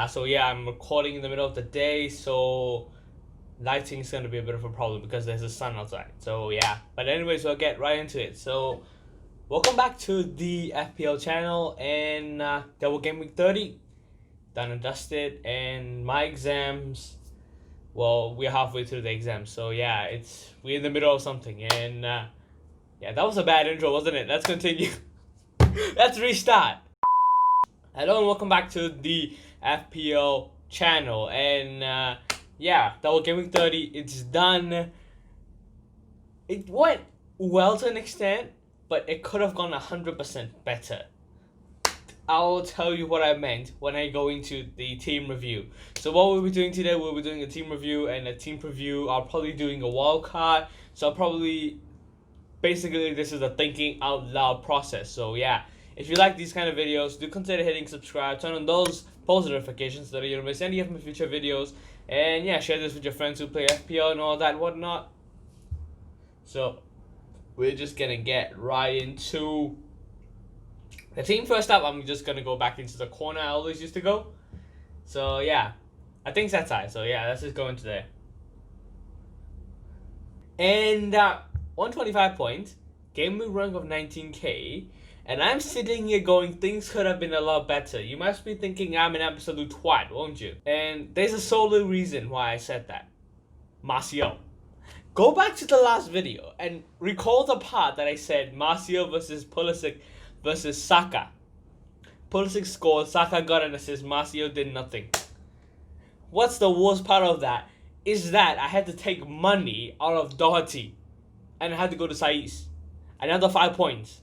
So yeah, I'm recording in the middle of the day, so lighting is gonna be a bit of a problem because there's a sun outside. So yeah, but anyways, we'll get right into it. So welcome back to the FPL channel and Double Game Week 30, done and dusted, and my exams. Well, we're halfway through the exams, so yeah, we're in the middle of something, and yeah, that was a bad intro, wasn't it? Let's continue. Let's restart. Hello and welcome back to the FPL channel, and yeah, Double Game Week 30, it's done. It went well to an extent, but it could have gone 100% better. I'll tell you what I meant when I go into the team review. So what we'll be doing today, we'll be doing a team review and a team preview. I'll probably doing a wild card. So I'll probably, basically this is a thinking out loud process. So yeah, if you like these kind of videos, do consider hitting subscribe, turn on those post notifications so that you don't miss any of my future videos. And yeah, share this with your friends who play FPL and all that whatnot. So we're just gonna get right into the team. First up, I'm just going to go back into the corner I always used to go. So, yeah. I think that's high. So, yeah, let's just go into there. And 125 points. Game week rank of 19k. And I'm sitting here going, things could have been a lot better. You must be thinking I'm an absolute twat, won't you? And there's a sole reason why I said that. Martial. Go back to the last video and recall the part that I said Martial versus Pulisic versus Saka. Pulisic scored, Saka got an assist, Martial did nothing. What's the worst part of that is that I had to take money out of Doherty and I had to go to Saiz. Another 5 points.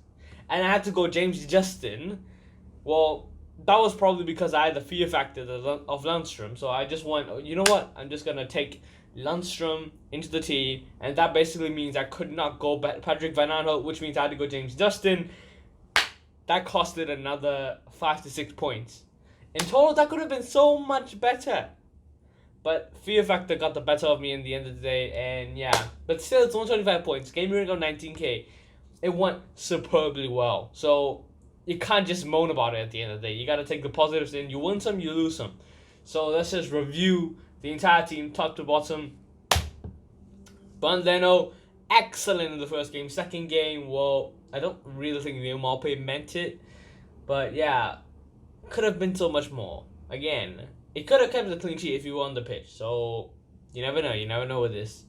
And I had to go James Justin. Well, that was probably because I had the fear factor of Lundstrom. So I just went, you know what? I'm just going to take Lundstrom into the team. And that basically means I could not go Patrick Van Aanholt, which means I had to go James Justin. That costed another 5 to 6 points. In total, that could have been so much better. But fear factor got the better of me in the end of the day, and yeah. But still, it's 125 points. Game rank of 19k. It went superbly well. So you can't just moan about it at the end of the day. You got to take the positives in. You win some, you lose some. So let's just review the entire team, top to bottom. Leno, excellent in the first game. Second game, well, I don't really think the Malpe meant it. But yeah, could have been so much more. Again, it could have kept the clean sheet if you were on the pitch. So you never know. You never know with this.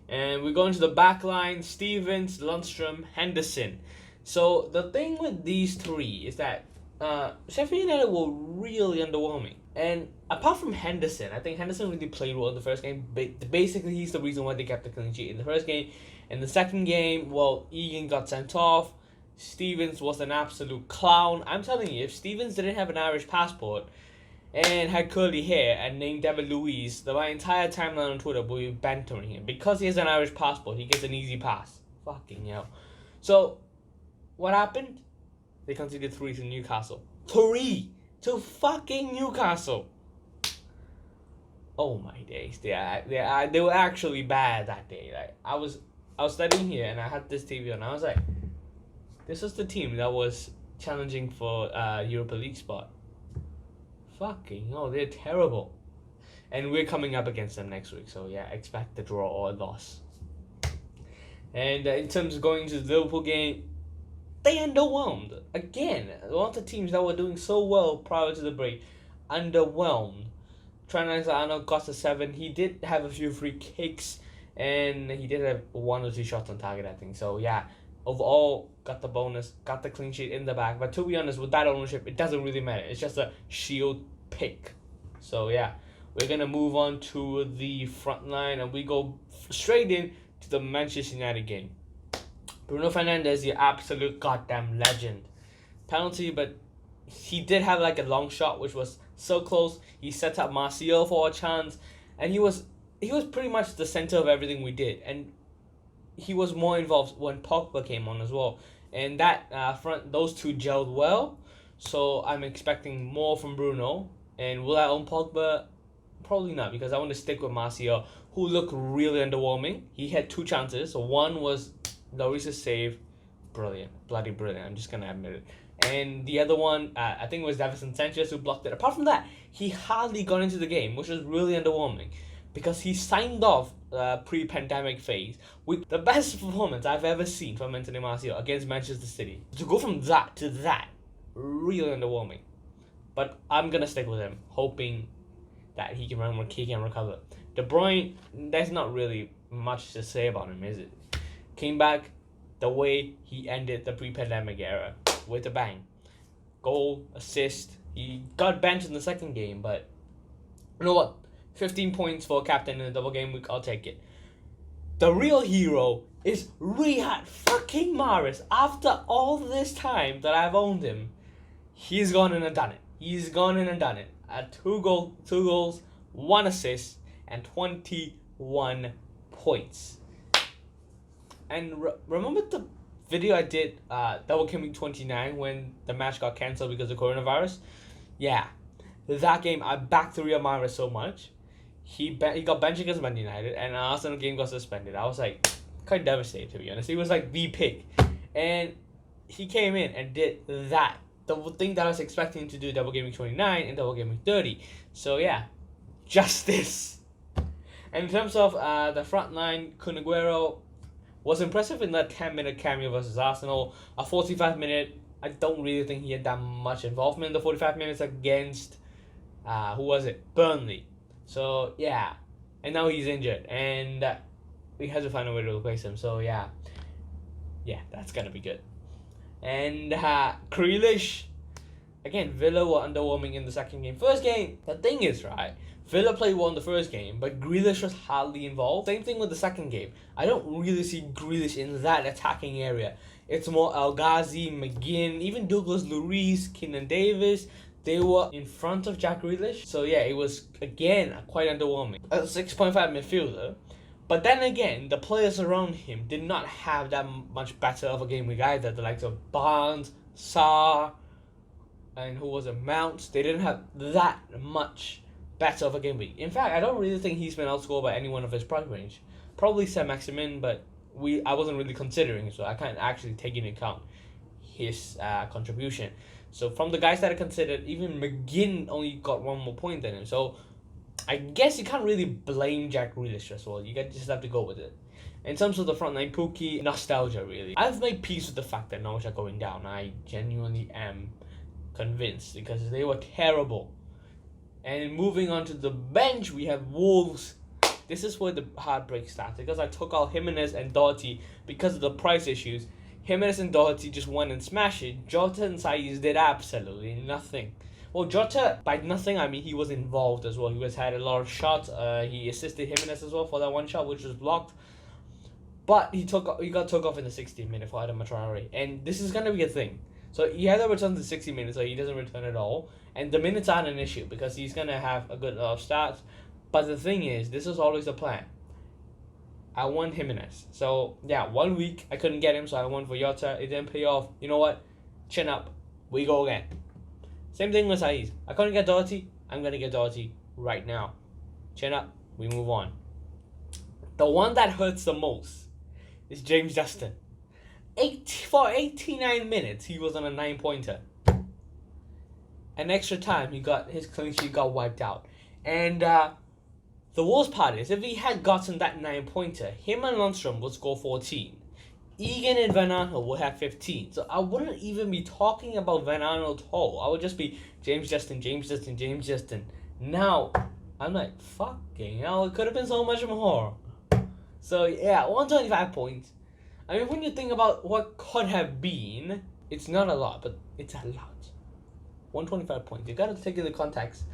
And we go into the back line. Stevens, Lundstrom, Henderson. So the thing with these three is that Sheffield United were really underwhelming. And apart from Henderson, I think Henderson really played well in the first game. Basically, he's the reason why they kept the clean sheet in the first game. In the second game, well, Egan got sent off. Stevens was an absolute clown. I'm telling you, if Stevens didn't have an Irish passport and had curly hair and named David Luiz, my entire timeline on Twitter would be bantering him. Because he has an Irish passport, he gets an easy pass. Fucking hell. So, what happened? They conceded 3 to Newcastle. 3 to fucking Newcastle. Oh my days. They were actually bad that day. Like I was studying here and I had this TV on. I was like, this was the team that was challenging for Europa League spot. Fucking hell, they're terrible. And we're coming up against them next week. So yeah, expect a draw or a loss. And in terms of going to the Liverpool game, they underwhelmed. Again, one of the teams that were doing so well prior to the break, underwhelmed. Trent Alexander-Arnold got a 7. He did have a few free kicks, and he did have 1 or 2 shots on target, I think. So yeah, overall, got the bonus, got the clean sheet in the back. But to be honest, with that ownership, it doesn't really matter. It's just a shield pick. So yeah, we're gonna move on to the front line, and we go straight in to the Manchester United game. Bruno Fernandes, the absolute goddamn legend. Penalty, but he did have like a long shot, which was so close. He set up Martial for a chance, and he was pretty much the center of everything we did. And he was more involved when Pogba came on as well. And that those two gelled well. So I'm expecting more from Bruno. And will I own Pogba? Probably not, because I want to stick with Martial, who looked really underwhelming. He had 2 chances. So one was Lloris's save. Brilliant. Bloody brilliant. I'm just going to admit it. And the other one, I think it was Davison Sanchez who blocked it. Apart from that, he hardly got into the game, which was really underwhelming, because he signed off pre-pandemic phase with the best performance I've ever seen from Anthony Martial against Manchester City. To go from that to that, really underwhelming. But I'm gonna stick with him, hoping that he can recover. De Bruyne, there's not really much to say about him, is it? Came back the way he ended the pre-pandemic era, with a bang. Goal, assist. He got benched in the second game, but you know what? 15 points for a captain in a double game week, I'll take it. The real hero is Riyad fucking Mahrez. After all this time that I've owned him, he's gone in and done it. He's gone in and done it. Two goals, 1 assist, and 21 points. And remember the video I did, Double Game Week 29, when the match got cancelled because of coronavirus? Yeah, that game I backed Riyad Mahrez so much. He got benched against Man United, and Arsenal game got suspended. I was like quite devastated, to be honest. He was like the pick, and he came in and did that. The thing that I was expecting to do Double Game Week 29 and Double Game Week 30. So yeah, justice. And in terms of the front line, Kun Aguero was impressive in that 10-minute cameo versus Arsenal. A 45-minute, I don't really think he had that much involvement in the 45 minutes against, who was it? Burnley. So, yeah. And now he's injured, and we have to find a way to replace him. So, yeah. Yeah, that's going to be good. And Grealish, again, Villa were underwhelming in the second game. First game, the thing is, right, Villa played well in the first game, but Grealish was hardly involved. Same thing with the second game. I don't really see Grealish in that attacking area. It's more El Ghazi, McGinn, even Douglas Luiz, Keenan Davis. They were in front of Jack Grealish. So yeah, it was, again, quite underwhelming. A 6.5 midfielder. But then again, the players around him did not have that much better of a game week either. The likes of Barnes, Sarr, and who was it, Mount. They didn't have that much better of a game week. In fact, I don't really think he's been outscored by anyone of his price range. Probably Saint-Maximin, but I wasn't really considering it, so I can't actually take into account his contribution. So from the guys that I considered, even McGinn only got 1 more point than him. So I guess you can't really blame Jack Grealish as well. You just have to go with it. In terms of the front line, Pookie, nostalgia really. I've made peace with the fact that Norwich are going down. I genuinely am convinced, because they were terrible. And moving on to the bench, we have Wolves. This is where the heartbreak starts, because I took out Jimenez and Doherty because of the price issues. Jimenez and Doherty just went and smashed it. Jota and Saiz did absolutely nothing. Well, Jota, by nothing, I mean he was involved as well. He had a lot of shots. He assisted Jimenez as well for that one shot, which was blocked. But he got took off in the 60th minute for Adama Traore. And this is going to be a thing. So he either returns in 60 minutes or he doesn't return at all. And the minutes aren't an issue, because he's going to have a good lot of stats. But the thing is, this was always the plan. I want Jimenez. So, yeah, 1 week I couldn't get him, so I went for Jota. It didn't pay off. You know what? Chin up. We go again. Same thing with Saiz. I couldn't get Doherty. I'm going to get Doherty right now. Chin up. We move on. The one that hurts the most is James Justin. For 89 minutes, he was on a 9-pointer. An extra time, his clean sheet got wiped out. And the worst part is, if he had gotten that 9-pointer, him and Lundstrom would score 14. Egan and Van Aanholt would have 15. So I wouldn't even be talking about Van Aanholt at all. I would just be James Justin. Now, I'm like, fucking hell, it could have been so much more. So yeah, 125 points. I mean, when you think about what could have been, it's not a lot, but it's a lot. 125 points. You gotta take into context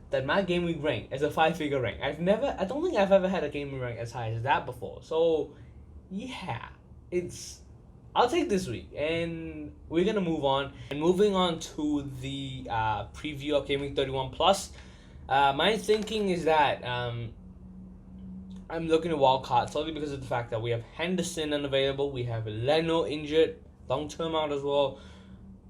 that my game week rank is a 5-figure rank. I don't think I've ever had a game week rank as high as that before. So, yeah, I'll take this week, and we're gonna move on. And moving on to the preview of Game Week 31 Plus, my thinking is that I'm looking at Wildcard solely because of the fact that we have Henderson unavailable, we have Leno injured, long-term out as well.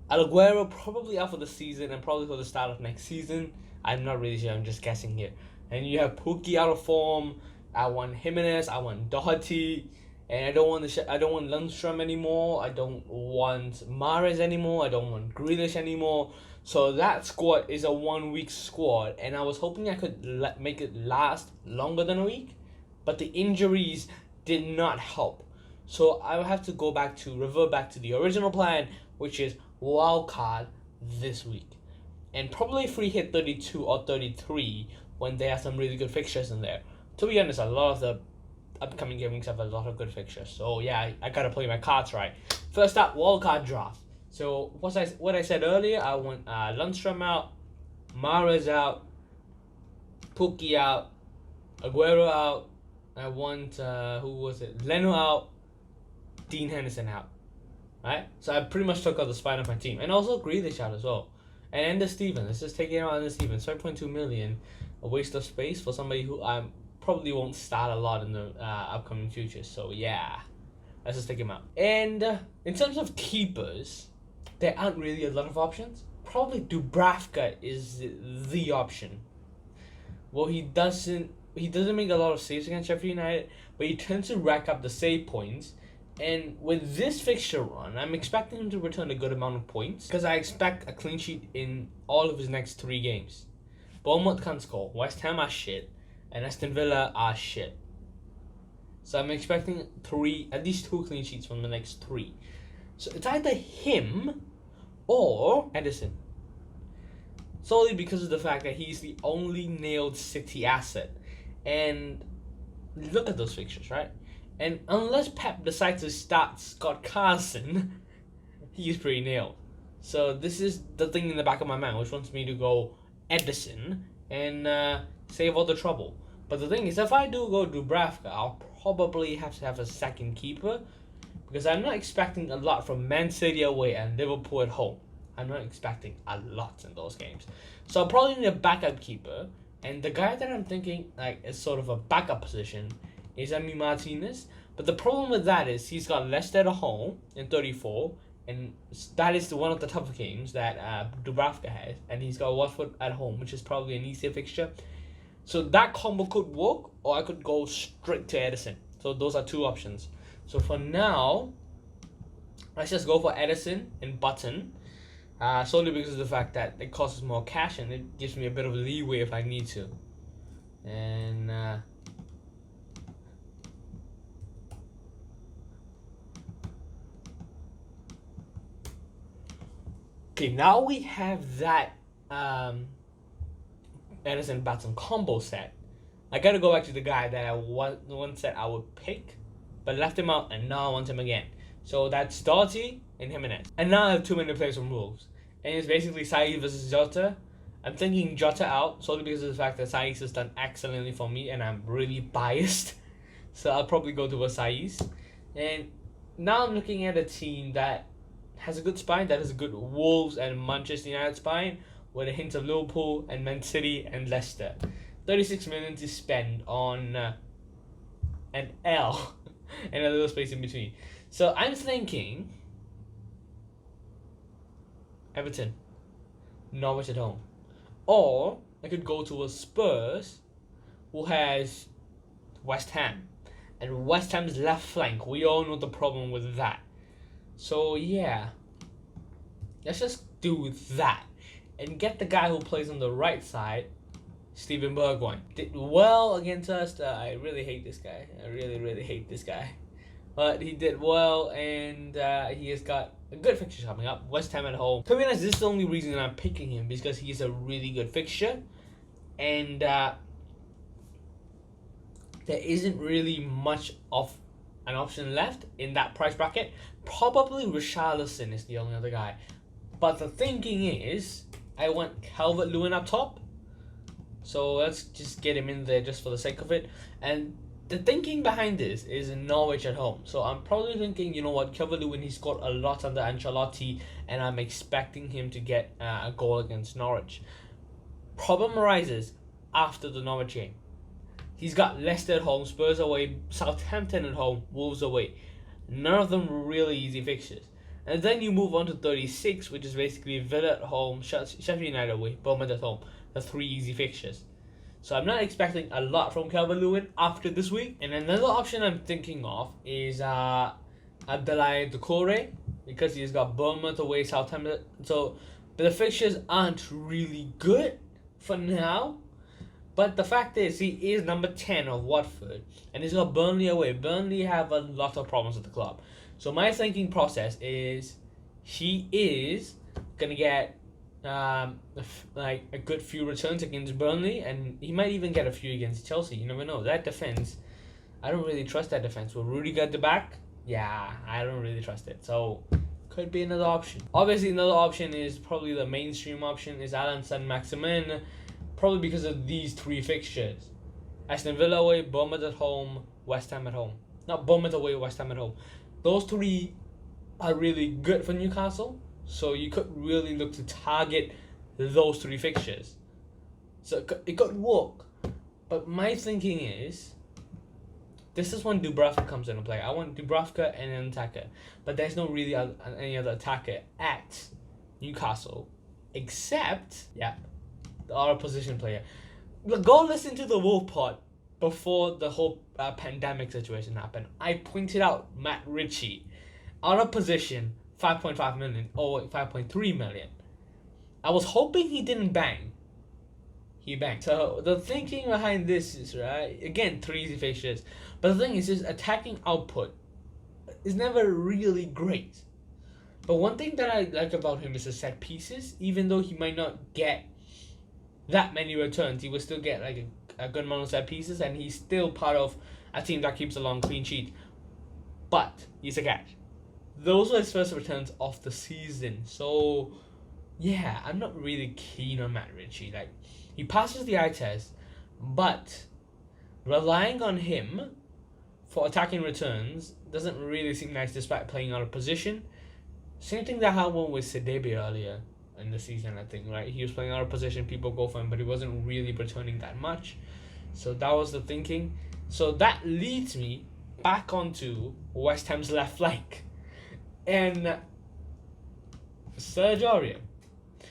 Aguero probably out for the season and probably for the start of next season. I'm not really sure, I'm just guessing here. And you have Pookie out of form. I want Jimenez, I want Doherty. And I don't want I don't want Lundstrom anymore. I don't want Mahrez anymore. I don't want Grealish anymore. So that squad is a 1 week squad, and I was hoping I could make it last longer than a week, but the injuries did not help. So I will have to revert back to the original plan, which is wildcard this week, and probably free hit 32 or 33 when they have some really good fixtures in there. To be honest, a lot of the upcoming games have a lot of good fixtures. So yeah, I gotta play my cards right. First up, wildcard draft. So what I said earlier, I want Lundstrom out, Mahrez out, Pukki out, Aguero out. I want Leno out, Dean Henderson out. Right? So I pretty much took out the spine of my team. And also Grealish out as well. And Ender Stevens. Let's just take it out Ender Stevens. 5.2 million. A waste of space for somebody who I probably won't start a lot in the upcoming future. So yeah. Let's just take him out. And in terms of keepers, there aren't really a lot of options. Probably Dubravka is the option. Well, he doesn't make a lot of saves against Sheffield United, but he tends to rack up the save points. And with this fixture run, I'm expecting him to return a good amount of points because I expect a clean sheet in all of his next 3 games. Bournemouth can't score, West Ham are shit, and Aston Villa are shit. So I'm expecting at least 2 clean sheets from the next 3. So it's either him or Edison. Solely because of the fact that he's the only nailed City asset. And look at those fixtures, right? And unless Pep decides to start Scott Carson, he's pretty nailed. So this is the thing in the back of my mind, which wants me to go Edison and save all the trouble. But the thing is, if I do go Dubravka, I'll probably have to have a second keeper because I'm not expecting a lot from Man City away and Liverpool at home. I'm not expecting a lot in those games. So I'll probably need a backup keeper. And the guy that I'm thinking is sort of a backup position is Emi Martinez. But the problem with that is he's got Leicester at home in 34. And that is one of the tougher games that Dubravka has. And he's got Watford at home, which is probably an easier fixture. So that combo could work, or I could go straight to Edison. So those are 2 options. So for now, let's just go for Edison and Button. Solely because of the fact that it costs more cash and it gives me a bit of leeway if I need to. And okay, now we have that Edison Button combo set. I gotta go back to the guy that I once said I would pick, but left him out and now I want him again. So that's Doughty and Jimenez. And now I have too many players from Wolves. And it's basically Saïs versus Jota. I'm thinking Jota out solely because of the fact that Saïs has done excellently for me and I'm really biased. So I'll probably go to Saïs. And now I'm looking at a team that has a good spine, that has a good Wolves and Manchester United spine, with a hint of Liverpool and Man City and Leicester. 36 million to spend on an L and a little space in between. So I'm thinking Everton, Norwich at home. Or I could go to a Spurs who has West Ham. And West Ham's left flank, we all know the problem with that. So yeah, let's just do that. And get the guy who plays on the right side, Steven Bergwijn. Did well against us. I really hate this guy. I really hate this guy. But he did well, and he has got a good fixture coming up. West Ham at home. To be honest, this is the only reason I'm picking him, because he is a really good fixture. And there isn't really much of an option left in that price bracket. Probably Richarlison is the only other guy. But the thinking is, I want Calvert-Lewin up top. So let's just get him in there just for the sake of it. And the thinking behind this is Norwich at home. So I'm probably thinking, you know what, Calvert-Lewin, he scored a lot under Ancelotti, and I'm expecting him to get a goal against Norwich. Problem arises after the Norwich game. He's got Leicester at home, Spurs away, Southampton at home, Wolves away. None of them really easy fixtures. And then you move on to 36, which is basically Villa at home, Sheffield United away, Bournemouth at home. The 3 easy fixtures. So I'm not expecting a lot from Calvert-Lewin after this week. And another option I'm thinking of is Abdoulaye Doucouré, because he's got Bournemouth away, Southampton. So the fixtures aren't really good for now. But the fact is, he is number 10 of Watford, and he's got Burnley away. Burnley have a lot of problems with the club. So my thinking process is he is going to get like a good few returns against Burnley, and he might even get a few against Chelsea. You never know. That defense, I don't really trust that defense. Will Rudiger at the back? Yeah, I don't really trust it. So could be another option. Obviously, another option is probably the mainstream option is Alan Saint-Maximin, probably because of these three fixtures: Aston Villa away, Bournemouth at home, West Ham at home. Not Bournemouth away, West Ham at home. Those three are really good for Newcastle, so you could really look to target those three fixtures. So it could work. But my thinking is, this is when Dubravka comes into play. I want Dubravka and an attacker. But there's no really any other attacker at Newcastle, except, our position player. Go listen to the Wolf Pod before the whole pandemic situation happened. I pointed out Matt Ritchie out of position, 5.5 million, 5.3 million. I was hoping he didn't bang. He banged. So the thinking behind this is, right, again, 3 easy fixtures. But the thing is, his attacking output is never really great. But one thing that I like about him is the set pieces. Even though he might not get that many returns, he will still get like a good amount of set pieces, and he's still part of a team that keeps a long clean sheet. But he's a catch. Those were his first returns of the season. So yeah, I'm not really keen on Matt Ritchie. Like, he passes the eye test, but relying on him for attacking returns doesn't really seem nice despite playing out of position. Same thing that happened with Sedebe earlier in the season, I think, right? He was playing out of position, people go for him, but he wasn't really returning that much. So that was the thinking. So that leads me back onto West Ham's left flank and Serge Aurier.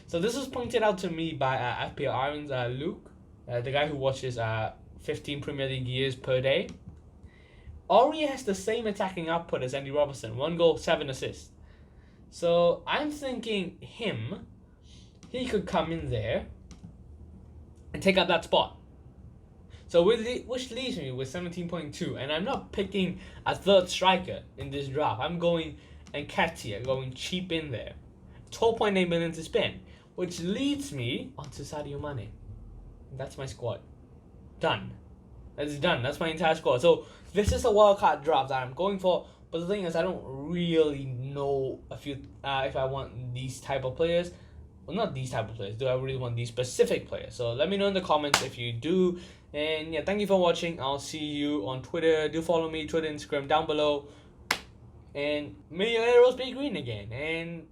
So this was pointed out to me by FPL Irons Luke, the guy who watches 15 Premier League years per day. Aurier has the same attacking output as Andy Robertson, 1 goal, 7 assists. So I'm thinking he could come in there and take up that spot. So which leaves me with 17.2, and I'm not picking a third striker in this draft. I'm going Nketiah, going cheap in there. 12.8 million to spend, which leads me onto Sadio Mane. That's my squad. Done. That's done. That's my entire squad. So this is a wildcard draft that I'm going for. But the thing is, I don't really know if I want these type of players. Well, not these type of players. Do I really want these specific players? So let me know in the comments if you do. And yeah, thank you for watching. I'll see you on Twitter. Do follow me, Twitter, Instagram down below. And may your arrows be green again. And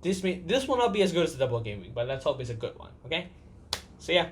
this will not be as good as the double game week, but let's hope it's a good one. Okay? So yeah.